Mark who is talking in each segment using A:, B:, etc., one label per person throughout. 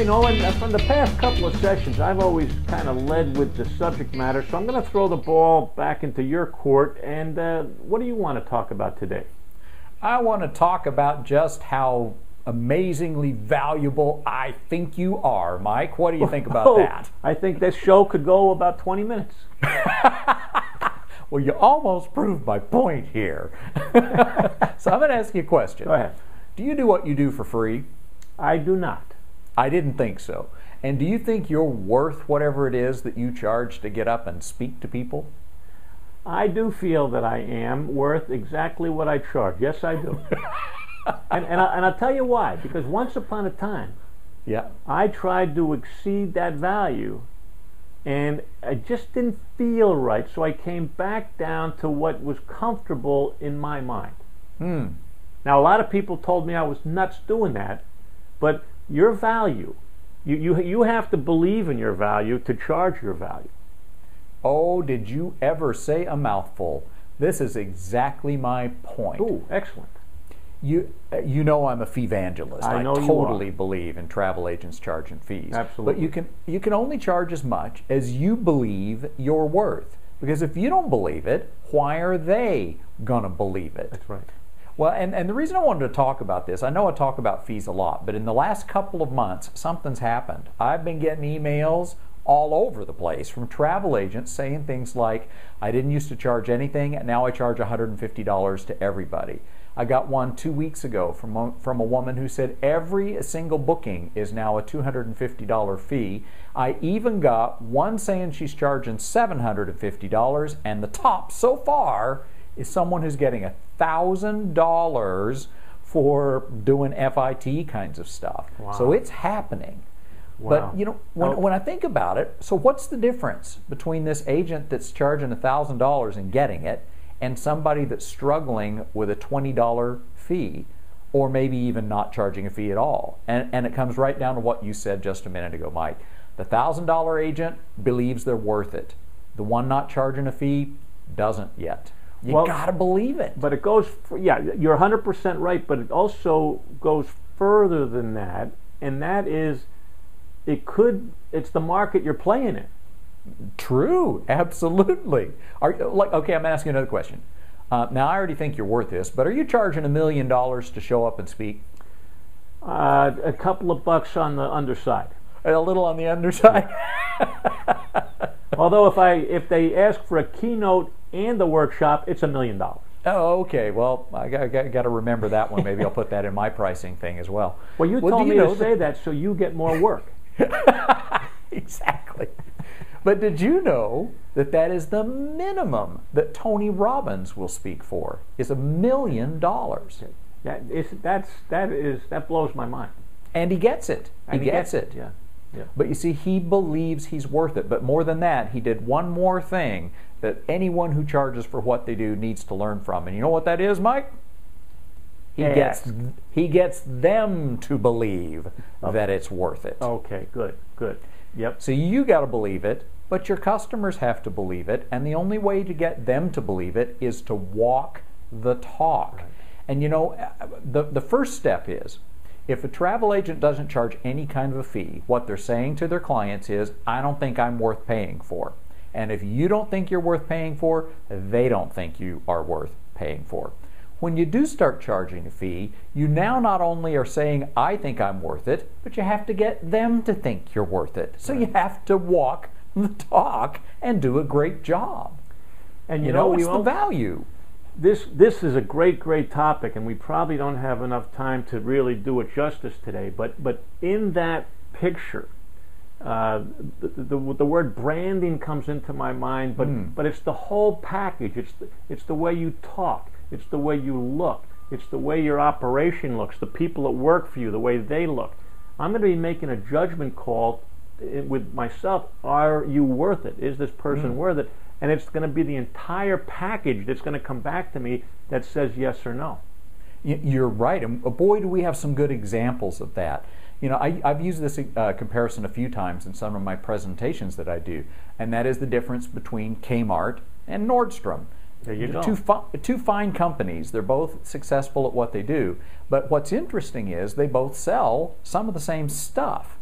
A: Hey Nolan, from the past couple of sessions, I've always kind of led with the subject matter, so I'm going to throw the ball back into your court. And what do you want to talk about today?
B: I want to talk about just how amazingly valuable I think you are, Mike. What do you think about that?
A: I think this show could go about 20 minutes.
B: Well, you almost proved my point here. So I'm going to ask you a question.
A: Go ahead.
B: Do you do what you do for free?
A: I do not.
B: I didn't think so. And do you think you're worth whatever it is that you charge to get up and speak to people?
A: I do feel that I am worth exactly what I charge. Yes, I do. and I'll tell you why. Because once upon a time, I tried to exceed that value, and I just didn't feel right. So I came back down to what was comfortable in my mind. Now, a lot of people told me I was nuts doing that, but your value, you have to believe in your value to charge your value.
B: Oh, did you ever say a mouthful? This is exactly my point.
A: Ooh, excellent.
B: You know I'm a fee evangelist.
A: I know
B: totally
A: you are.
B: Believe in travel agents charging fees.
A: Absolutely.
B: But you can only charge as much as you believe you're worth. Because if you don't believe it, why are they going to believe it?
A: That's right.
B: Well, and the reason I wanted to talk about this, I know I talk about fees a lot, but in the last couple of months, something's happened. I've been getting emails all over the place from travel agents saying things like, I didn't used to charge anything, and now I charge $150 to everybody. I got one 2 weeks ago from a woman who said every single booking is now a $250 fee. I even got one saying she's charging $750, and the top so far is someone who's getting $1,000 for doing FIT kinds of stuff.
A: Wow.
B: So it's happening.
A: Wow.
B: But you know, when I think about it, so what's the difference between this agent that's charging $1,000 and getting it and somebody that's struggling with a $20 fee, or maybe even not charging a fee at all? And it comes right down to what you said just a minute ago, Mike. The $1,000 agent believes they're worth it. The one not charging a fee doesn't yet. You gotta believe it.
A: But it goes, you're 100% right, but it also goes further than that, and that is, it's the market you're playing in.
B: True, absolutely. Okay, I'm asking another question. Now, I already think you're worth this, but are you charging $1 million to show up and speak?
A: A couple of bucks on the underside.
B: A little on the underside?
A: Although if they ask for a keynote and the workshop, it's $1 million.
B: Oh, okay. Well, I got to remember that one. Maybe I'll put that in my pricing thing as well.
A: Well, you told me to say that so you get more work.
B: Exactly. But did you know that is the minimum that Tony Robbins will speak for, is $1 million?
A: That blows my mind.
B: And he gets it. He gets it.
A: Yeah.
B: But you see, he believes he's worth it. But more than that, he did one more thing that anyone who charges for what they do needs to learn from. And you know what that is, Mike? He gets them to believe that it's worth it.
A: Okay, good. Yep.
B: So you got to believe it, but your customers have to believe it, and the only way to get them to believe it is to walk the talk. Right. And you know, the first step is, if a travel agent doesn't charge any kind of a fee, what they're saying to their clients is, I don't think I'm worth paying for. And if you don't think you're worth paying for, they don't think you are worth paying for. When you do start charging a fee, you now not only are saying, I think I'm worth it, but you have to get them to think you're worth it. So you have to walk the talk and do a great job. And you know, it's the value.
A: This is a great topic, and we probably don't have enough time to really do it justice today. But in that picture, the word branding comes into my mind. But it's the whole package. It's the way you talk. It's the way you look. It's the way your operation looks. The people that work for you, the way they look. I'm going to be making a judgment call with myself. Are you worth it? Is this person worth it? And it's going to be the entire package that's going to come back to me that says yes or no.
B: You're right, and boy, do we have some good examples of that. You know, I've used this comparison a few times in some of my presentations that I do, and that is the difference between Kmart and Nordstrom.
A: There you go.
B: Two fine companies. They're both successful at what they do. But what's interesting is they both sell some of the same stuff.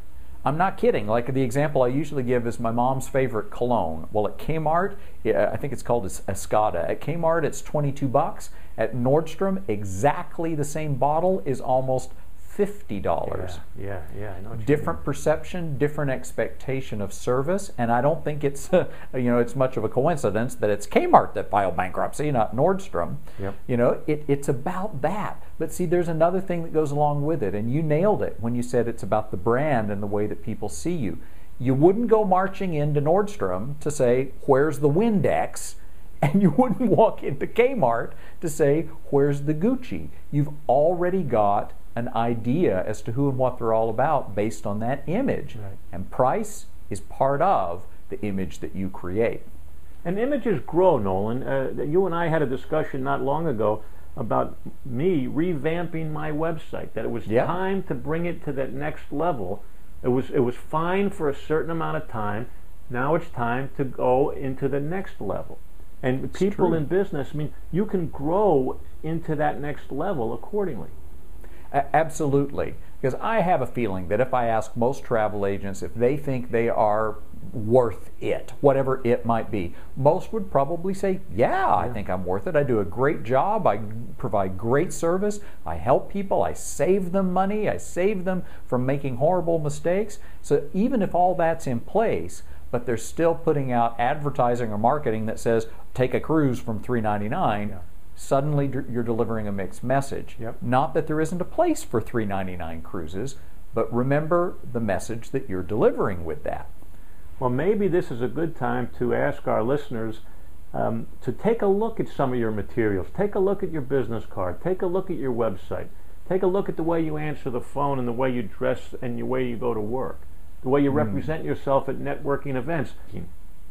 B: I'm not kidding. Like the example I usually give is my mom's favorite cologne. Well, at Kmart, I think it's called Escada. At Kmart, it's $22. At Nordstrom, exactly the same bottle is almost $50.
A: Yeah, I know what you
B: Different
A: mean.
B: perception, different expectation of service, and I don't think it's it's much of a coincidence that it's Kmart that filed bankruptcy, not Nordstrom.
A: Yep.
B: It's about that. But see, there's another thing that goes along with it, and you nailed it when you said it's about the brand and the way that people see you. You wouldn't go marching into Nordstrom to say, "Where's the Windex?" And you wouldn't walk into Kmart to say, "Where's the Gucci?" You've already got an idea as to who and what they're all about based on that image.
A: Right.
B: And price is part of the image that you create.
A: And images grow, Nolan. You and I had a discussion not long ago about me revamping my website, that it was time to bring it to that next level. It was fine for a certain amount of time. Now it's time to go into the next level. And
B: It's
A: people
B: true.
A: in business, you can grow into that next level accordingly.
B: Absolutely. Because I have a feeling that if I ask most travel agents if they think they are worth it, whatever it might be, most would probably say, yeah, I think I'm worth it. I do a great job. I provide great service. I help people. I save them money. I save them from making horrible mistakes. So even if all that's in place, but they're still putting out advertising or marketing that says, take a cruise from $399, suddenly you're delivering a mixed message.
A: Yep.
B: Not that there isn't a place for $399 cruises, but remember the message that you're delivering with that.
A: Well, maybe this is a good time to ask our listeners to take a look at some of your materials. Take a look at your business card. Take a look at your website. Take a look at the way you answer the phone and the way you dress and the way you go to work, the way you represent yourself at networking events.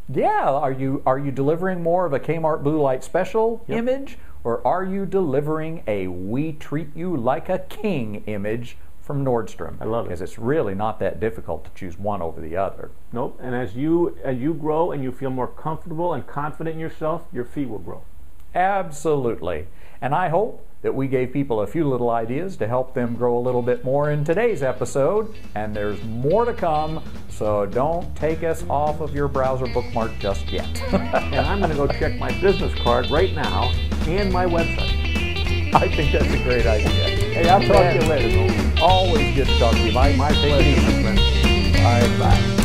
B: Yeah, are you delivering more of a Kmart Blue Light Special image, or are you delivering a "we treat you like a king" image from Nordstrom?
A: I love it.
B: Because it's really not that difficult to choose one over the other.
A: Nope. And as you grow and you feel more comfortable and confident in yourself, your fee will grow.
B: Absolutely. And I hope that we gave people a few little ideas to help them grow a little bit more in today's episode. And there's more to come, so don't take us off of your browser bookmark just yet.
A: And I'm going to go check my business card right now and my website.
B: I think that's a great idea.
A: Hey, I'll talk to you later, Nolan.
B: Always good to talk to you, Mike.
A: My pleasure, my friend.
B: All right, bye.